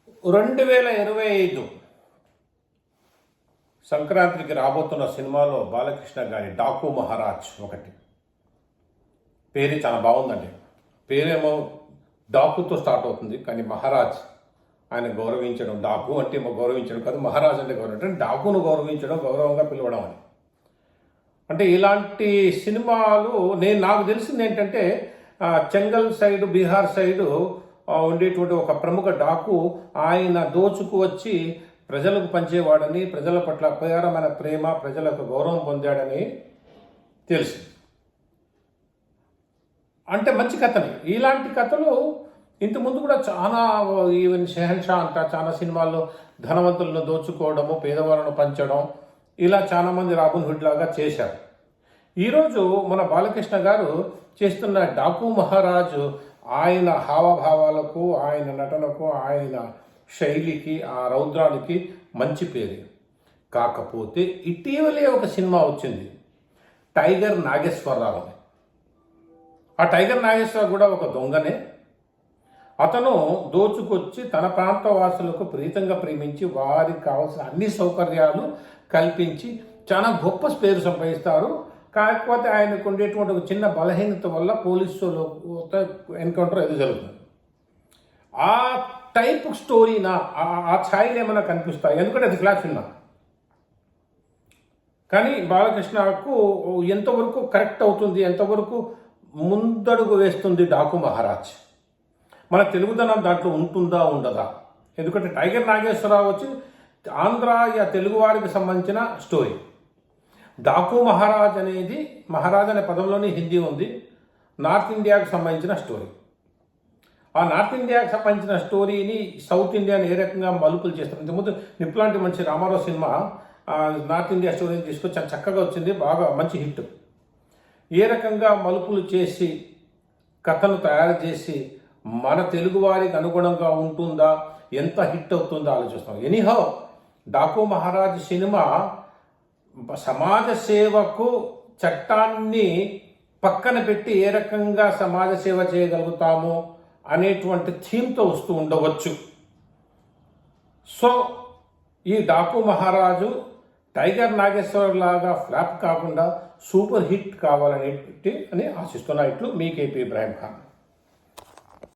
2025 సంక్రాంతికి రాబోతున్న సినిమాలో బాలకృష్ణ గారి డాకు మహారాజ్ ఒకటి. పేరు చాలా బాగుందండి. పేరేమో డాకుతో స్టార్ట్ అవుతుంది, కానీ మహారాజ్ ఆయన గౌరవించడం. డాకు అంటే గౌరవించడం కాదు, మహారాజ్ అంటే గౌరవించడం, డాకును గౌరవించడం, గౌరవంగా పిలవడం అని. అంటే ఇలాంటి సినిమాలు నాకు తెలిసింది ఏంటంటే, చెంగల్ సైడ్, బీహార్ సైడు ఉండేటువంటి ఒక ప్రముఖ డాకు ఆయన దోచుకు వచ్చి ప్రజలకు పంచేవాడని, ప్రజల పట్ల అపారమైన ప్రేమ, ప్రజలకు గౌరవం పొందాడని తెలుసు. అంటే మంచి కథని. ఇలాంటి కథలు ఇంతకుముందు కూడా చాలా, ఈవెన్ షెహన్షా అంట, చాలా సినిమాల్లో ధనవంతులను దోచుకోవడము, పేదవాళ్ళను పంచడం, ఇలా చాలామంది రాబిన్ హుడ్ లాగా చేశారు. ఈరోజు మన బాలకృష్ణ గారు చేస్తున్న డాకు మహారాజు ఆయన హావభావాలకు, ఆయన నటనకు, ఆయన శైలికి, ఆ రౌద్రానికి మంచి పేరు. కాకపోతే ఇటీవలే ఒక సినిమా వచ్చింది, టైగర్ నాగేశ్వరరావు అని. ఆ టైగర్ నాగేశ్వరరావు కూడా ఒక దొంగనే. అతను దోచుకొచ్చి తన ప్రాంత వాసులకు ప్రీతంగా ప్రేమించి వారికి కావాల్సిన అన్ని సౌకర్యాలు కల్పించి చాలా గొప్ప పేరు సంపాదిస్తారు. కాకపోతే ఆయనకు ఉండేటువంటి ఒక చిన్న బలహీనత వల్ల పోలీసులు ఎన్కౌంటర్ ఏదో జరుగుతుంది. ఆ టైప్ స్టోరీనా, ఆ ఛాయలు ఏమైనా కనిపిస్తాయి, ఎందుకంటే అది ఫ్లాష్ సినిమా. కానీ బాలకృష్ణకు ఎంతవరకు కరెక్ట్ అవుతుంది, ఎంతవరకు ముందడుగు వేస్తుంది డాకు మహారాజ్, మన తెలుగుదనం దాంట్లో ఉంటుందా ఉండదా? ఎందుకంటే టైగర్ నాగేశ్వరరావు వచ్చి ఆంధ్ర తెలుగు వారికి సంబంధించిన స్టోరీ. డాకు మహారాజ్ అనేది, మహారాజ్ అనే పదంలోనే హిందీ ఉంది, నార్త్ ఇండియాకు సంబంధించిన స్టోరీ. ఆ నార్త్ ఇండియాకు సంబంధించిన స్టోరీని సౌత్ ఇండియాని ఏ రకంగా మలుపులు చేస్తారు. ఇంతకుముందు నిప్పులాంటి మంచి రామారావు సినిమా నార్త్ ఇండియా స్టోరీని తీసుకొని చాలా చక్కగా వచ్చింది, బాగా మంచి హిట్. ఏ రకంగా మలుపులు చేసి కథను తయారు చేసి మన తెలుగు వారికి అనుగుణంగా ఉంటుందా, ఎంత హిట్ అవుతుందో ఆలోచిస్తాం. ఎనీహౌ డాకు మహారాజ్ సినిమా సమాజ సేవకు, చట్టాన్ని పక్కన పెట్టి ఏ రకంగా సమాజ సేవ చేయగలుగుతాము అనేటువంటి థీమ్తో వస్తూ ఉండవచ్చు. సో ఈ డాకు మహారాజు టైగర్ నాగేశ్వర్ లాగా ఫ్లాప్ కాకుండా సూపర్ హిట్ కావాలని ఆశిస్తున్నా. ఇట్లు మీ కేపీ ఇబ్రాహిం ఖాన్.